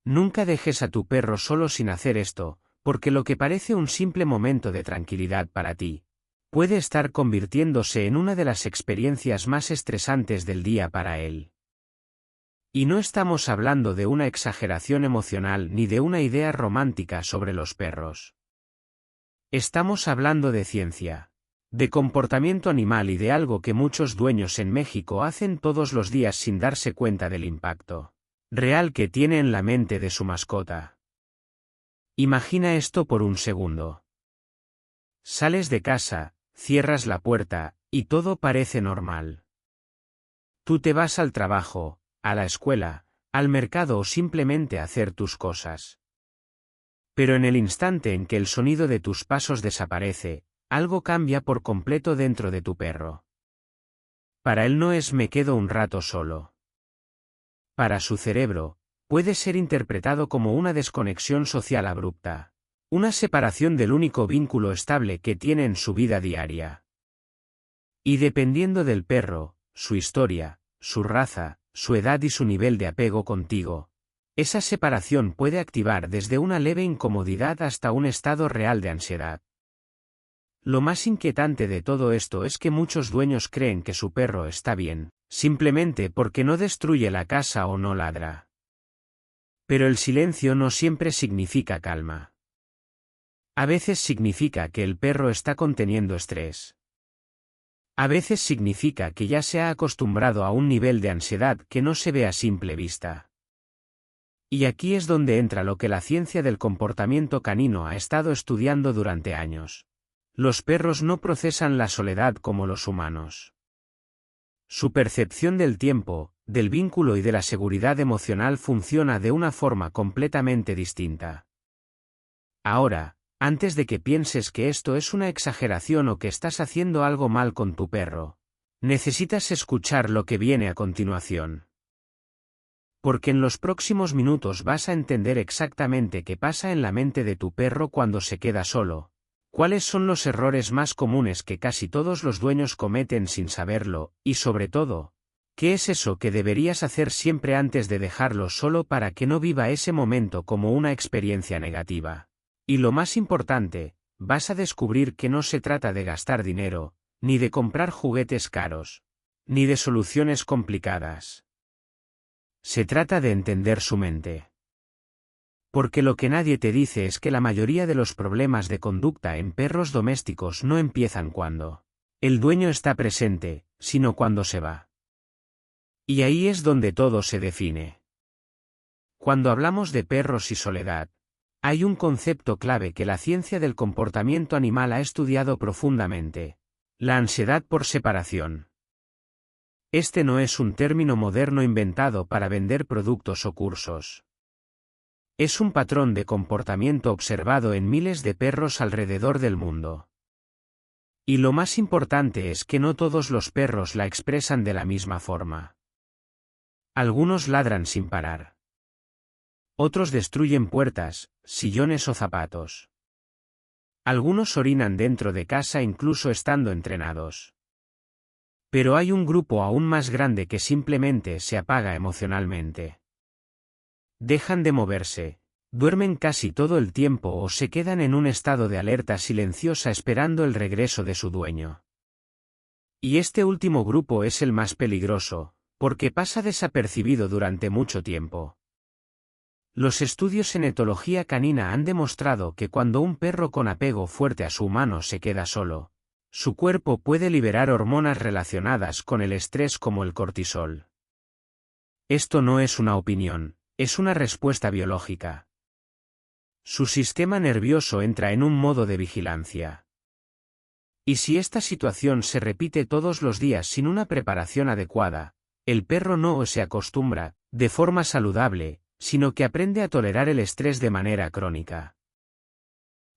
Nunca dejes a tu perro solo sin hacer esto, porque lo que parece un simple momento de tranquilidad para ti, puede estar convirtiéndose en una de las experiencias más estresantes del día para él. Y no estamos hablando de una exageración emocional ni de una idea romántica sobre los perros. Estamos hablando de ciencia, de comportamiento animal y de algo que muchos dueños en México hacen todos los días sin darse cuenta del impacto real que tiene en la mente de su mascota. Imagina esto por un segundo. Sales de casa, cierras la puerta, y todo parece normal. Tú te vas al trabajo, a la escuela, al mercado o simplemente a hacer tus cosas. Pero en el instante en que el sonido de tus pasos desaparece, algo cambia por completo dentro de tu perro. Para él no es me quedo un rato solo. Para su cerebro, puede ser interpretado como una desconexión social abrupta, una separación del único vínculo estable que tiene en su vida diaria. Y dependiendo del perro, su historia, su raza, su edad y su nivel de apego contigo, esa separación puede activar desde una leve incomodidad hasta un estado real de ansiedad. Lo más inquietante de todo esto es que muchos dueños creen que su perro está bien, simplemente porque no destruye la casa o no ladra. Pero el silencio no siempre significa calma. A veces significa que el perro está conteniendo estrés. A veces significa que ya se ha acostumbrado a un nivel de ansiedad que no se ve a simple vista. Y aquí es donde entra lo que la ciencia del comportamiento canino ha estado estudiando durante años. Los perros no procesan la soledad como los humanos. Su percepción del tiempo, del vínculo y de la seguridad emocional funciona de una forma completamente distinta. Ahora, antes de que pienses que esto es una exageración o que estás haciendo algo mal con tu perro, necesitas escuchar lo que viene a continuación. Porque en los próximos minutos vas a entender exactamente qué pasa en la mente de tu perro cuando se queda solo. ¿Cuáles son los errores más comunes que casi todos los dueños cometen sin saberlo? Y sobre todo, ¿qué es eso que deberías hacer siempre antes de dejarlo solo para que no viva ese momento como una experiencia negativa? Y lo más importante, vas a descubrir que no se trata de gastar dinero, ni de comprar juguetes caros, ni de soluciones complicadas. Se trata de entender su mente. Porque lo que nadie te dice es que la mayoría de los problemas de conducta en perros domésticos no empiezan cuando el dueño está presente, sino cuando se va. Y ahí es donde todo se define. Cuando hablamos de perros y soledad, hay un concepto clave que la ciencia del comportamiento animal ha estudiado profundamente: la ansiedad por separación. Este no es un término moderno inventado para vender productos o cursos. Es un patrón de comportamiento observado en miles de perros alrededor del mundo. Y lo más importante es que no todos los perros la expresan de la misma forma. Algunos ladran sin parar. Otros destruyen puertas, sillones o zapatos. Algunos orinan dentro de casa incluso estando entrenados. Pero hay un grupo aún más grande que simplemente se apaga emocionalmente. Dejan de moverse, duermen casi todo el tiempo o se quedan en un estado de alerta silenciosa esperando el regreso de su dueño. Y este último grupo es el más peligroso, porque pasa desapercibido durante mucho tiempo. Los estudios en etología canina han demostrado que cuando un perro con apego fuerte a su humano se queda solo, su cuerpo puede liberar hormonas relacionadas con el estrés como el cortisol. Esto no es una opinión. Es una respuesta biológica. Su sistema nervioso entra en un modo de vigilancia. Y si esta situación se repite todos los días sin una preparación adecuada, el perro no se acostumbra, de forma saludable, sino que aprende a tolerar el estrés de manera crónica.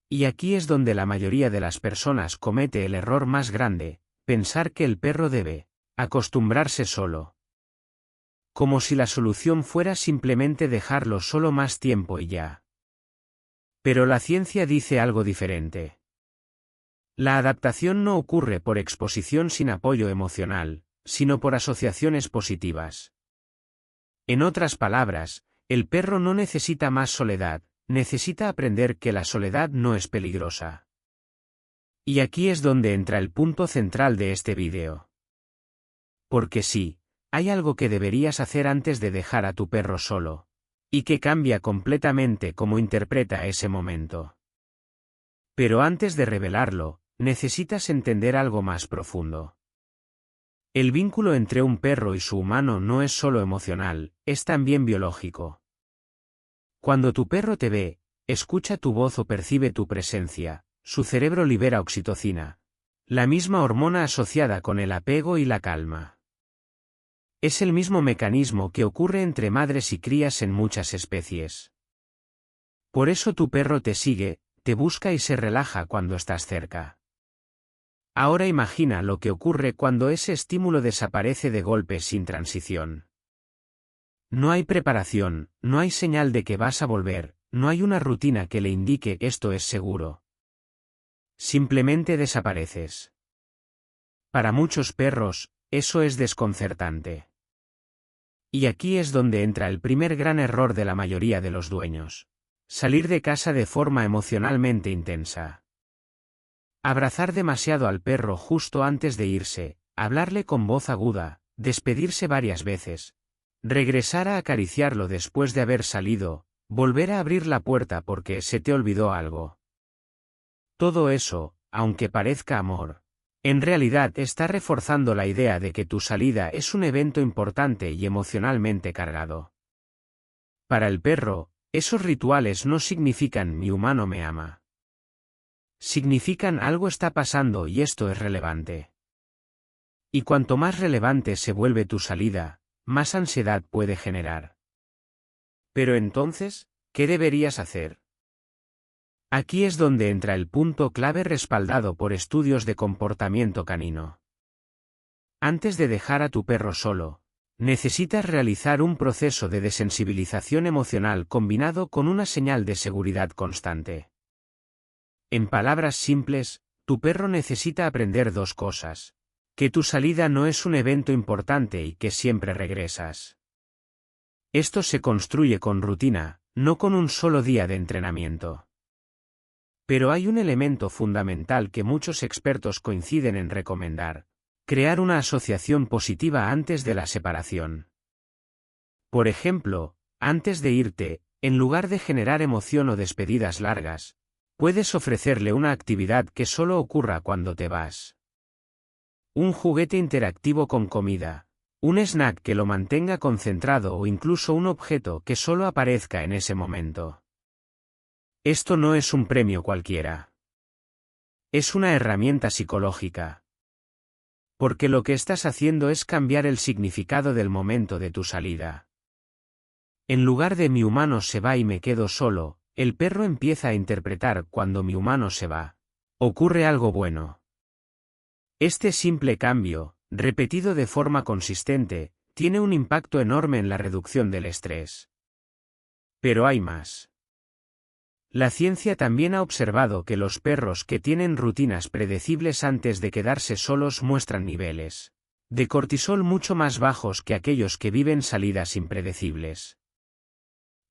Y aquí es donde la mayoría de las personas comete el error más grande: pensar que el perro debe acostumbrarse solo. Como si la solución fuera simplemente dejarlo solo más tiempo y ya. Pero la ciencia dice algo diferente. La adaptación no ocurre por exposición sin apoyo emocional, sino por asociaciones positivas. En otras palabras, El perro no necesita más soledad, necesita aprender que la soledad no es peligrosa. Y aquí es donde entra el punto central de este vídeo. Porque sí, hay algo que deberías hacer antes de dejar a tu perro solo, y que cambia completamente cómo interpreta ese momento. Pero antes de revelarlo, necesitas entender algo más profundo. El vínculo entre un perro y su humano no es solo emocional, es también biológico. Cuando tu perro te ve, escucha tu voz o percibe tu presencia, su cerebro libera oxitocina, la misma hormona asociada con el apego y la calma. Es el mismo mecanismo que ocurre entre madres y crías en muchas especies. Por eso tu perro te sigue, te busca y se relaja cuando estás cerca. Ahora imagina lo que ocurre cuando ese estímulo desaparece de golpe sin transición. No hay preparación, no hay señal de que vas a volver, no hay una rutina que le indique esto es seguro. Simplemente desapareces. Para muchos perros, eso es desconcertante. Y aquí es donde entra el primer gran error de la mayoría de los dueños. Salir de casa de forma emocionalmente intensa. Abrazar demasiado al perro justo antes de irse, hablarle con voz aguda, despedirse varias veces. Regresar a acariciarlo después de haber salido, volver a abrir la puerta porque se te olvidó algo. Todo eso, aunque parezca amor, en realidad está reforzando la idea de que tu salida es un evento importante y emocionalmente cargado. Para el perro, esos rituales no significan mi humano me ama. Significan algo está pasando y esto es relevante. Y cuanto más relevante se vuelve tu salida, más ansiedad puede generar. Pero entonces, ¿qué deberías hacer? Aquí es donde entra el punto clave respaldado por estudios de comportamiento canino. Antes de dejar a tu perro solo, necesitas realizar un proceso de desensibilización emocional combinado con una señal de seguridad constante. En palabras simples, tu perro necesita aprender dos cosas: que tu salida no es un evento importante y que siempre regresas. Esto se construye con rutina, no con un solo día de entrenamiento. Pero hay un elemento fundamental que muchos expertos coinciden en recomendar: crear una asociación positiva antes de la separación. Por ejemplo, antes de irte, en lugar de generar emoción o despedidas largas, puedes ofrecerle una actividad que solo ocurra cuando te vas. Un juguete interactivo con comida, un snack que lo mantenga concentrado o incluso un objeto que solo aparezca en ese momento. Esto no es un premio cualquiera. Es una herramienta psicológica. Porque lo que estás haciendo es cambiar el significado del momento de tu salida. En lugar de mi humano se va y me quedo solo, el perro empieza a interpretar cuando mi humano se va. Ocurre algo bueno. Este simple cambio, repetido de forma consistente, tiene un impacto enorme en la reducción del estrés. Pero hay más. La ciencia también ha observado que los perros que tienen rutinas predecibles antes de quedarse solos muestran niveles de cortisol mucho más bajos que aquellos que viven salidas impredecibles.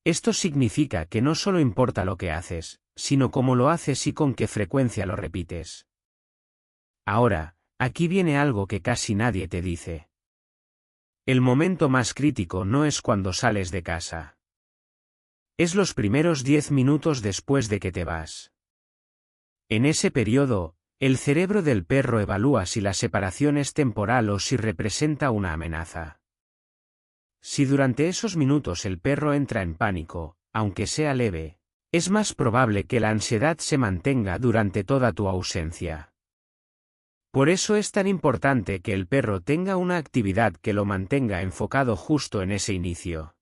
Esto significa que no solo importa lo que haces, sino cómo lo haces y con qué frecuencia lo repites. Ahora, aquí viene algo que casi nadie te dice. El momento más crítico no es cuando sales de casa. Es los primeros 10 minutos después de que te vas. En ese periodo, el cerebro del perro evalúa si la separación es temporal o si representa una amenaza. Si durante esos minutos el perro entra en pánico, aunque sea leve, es más probable que la ansiedad se mantenga durante toda tu ausencia. Por eso es tan importante que el perro tenga una actividad que lo mantenga enfocado justo en ese inicio.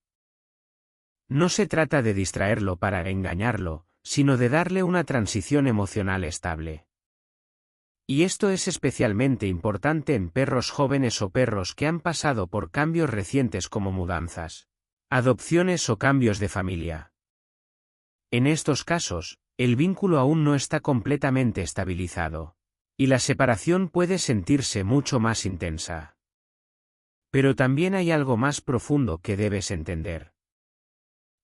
No se trata de distraerlo para engañarlo, sino de darle una transición emocional estable. Y esto es especialmente importante en perros jóvenes o perros que han pasado por cambios recientes como mudanzas, adopciones o cambios de familia. En estos casos, el vínculo aún no está completamente estabilizado, y la separación puede sentirse mucho más intensa. Pero también hay algo más profundo que debes entender.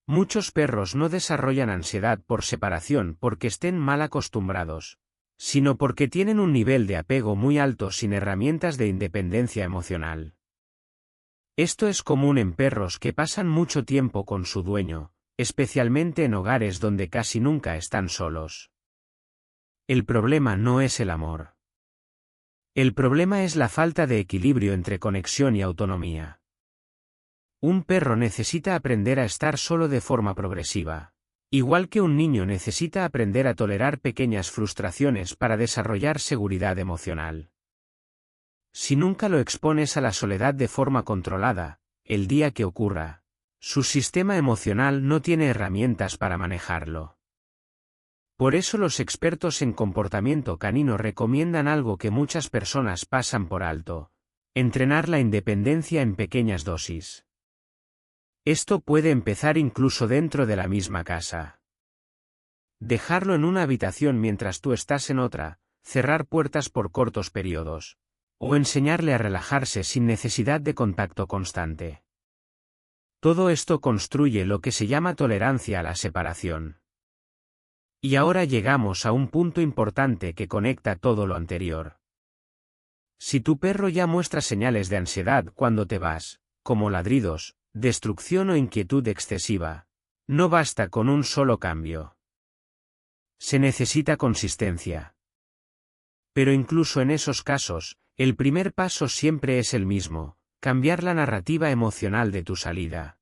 Muchos perros no desarrollan ansiedad por separación porque estén mal acostumbrados, sino porque tienen un nivel de apego muy alto sin herramientas de independencia emocional. Esto es común en perros que pasan mucho tiempo con su dueño, especialmente en hogares donde casi nunca están solos. El problema no es el amor. El problema es la falta de equilibrio entre conexión y autonomía. Un perro necesita aprender a estar solo de forma progresiva, igual que un niño necesita aprender a tolerar pequeñas frustraciones para desarrollar seguridad emocional. Si nunca lo expones a la soledad de forma controlada, el día que ocurra, su sistema emocional no tiene herramientas para manejarlo. Por eso los expertos en comportamiento canino recomiendan algo que muchas personas pasan por alto: entrenar la independencia en pequeñas dosis. Esto puede empezar incluso dentro de la misma casa. Dejarlo en una habitación mientras tú estás en otra, cerrar puertas por cortos periodos, o enseñarle a relajarse sin necesidad de contacto constante. Todo esto construye lo que se llama tolerancia a la separación. Y ahora llegamos a un punto importante que conecta todo lo anterior. Si tu perro ya muestra señales de ansiedad cuando te vas, como ladridos, destrucción o inquietud excesiva, no basta con un solo cambio. Se necesita consistencia. Pero incluso en esos casos, el primer paso siempre es el mismo: cambiar la narrativa emocional de tu salida.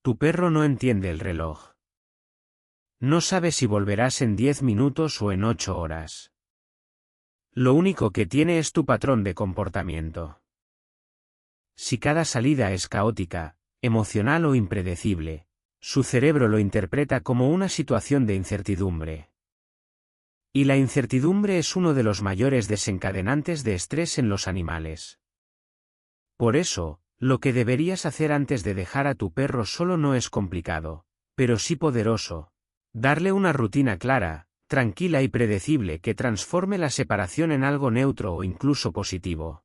Tu perro no entiende el reloj. No sabe si volverás en 10 minutos o en 8 horas. Lo único que tiene es tu patrón de comportamiento. Si cada salida es caótica, emocional o impredecible, su cerebro lo interpreta como una situación de incertidumbre. Y la incertidumbre es uno de los mayores desencadenantes de estrés en los animales. Por eso, lo que deberías hacer antes de dejar a tu perro solo no es complicado, pero sí poderoso: darle una rutina clara, tranquila y predecible que transforme la separación en algo neutro o incluso positivo.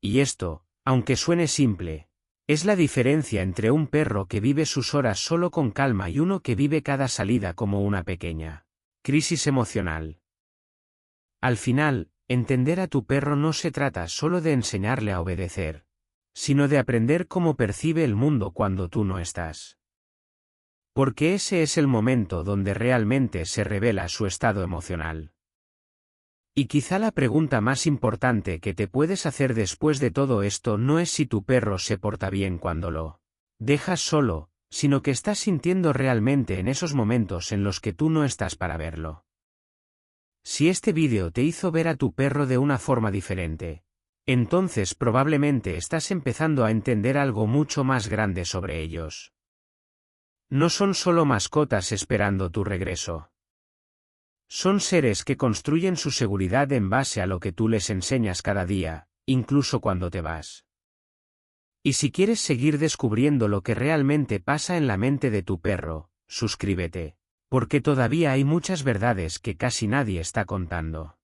Y esto, aunque suene simple, es la diferencia entre un perro que vive sus horas solo con calma y uno que vive cada salida como una pequeña crisis emocional. Al final, entender a tu perro no se trata solo de enseñarle a obedecer, sino de aprender cómo percibe el mundo cuando tú no estás. Porque ese es el momento donde realmente se revela su estado emocional. Y quizá la pregunta más importante que te puedes hacer después de todo esto no es si tu perro se porta bien cuando lo dejas solo, sino que estás sintiendo realmente en esos momentos en los que tú no estás para verlo. Si este vídeo te hizo ver a tu perro de una forma diferente, entonces probablemente estás empezando a entender algo mucho más grande sobre ellos. No son solo mascotas esperando tu regreso. Son seres que construyen su seguridad en base a lo que tú les enseñas cada día, incluso cuando te vas. Y si quieres seguir descubriendo lo que realmente pasa en la mente de tu perro, suscríbete, porque todavía hay muchas verdades que casi nadie está contando.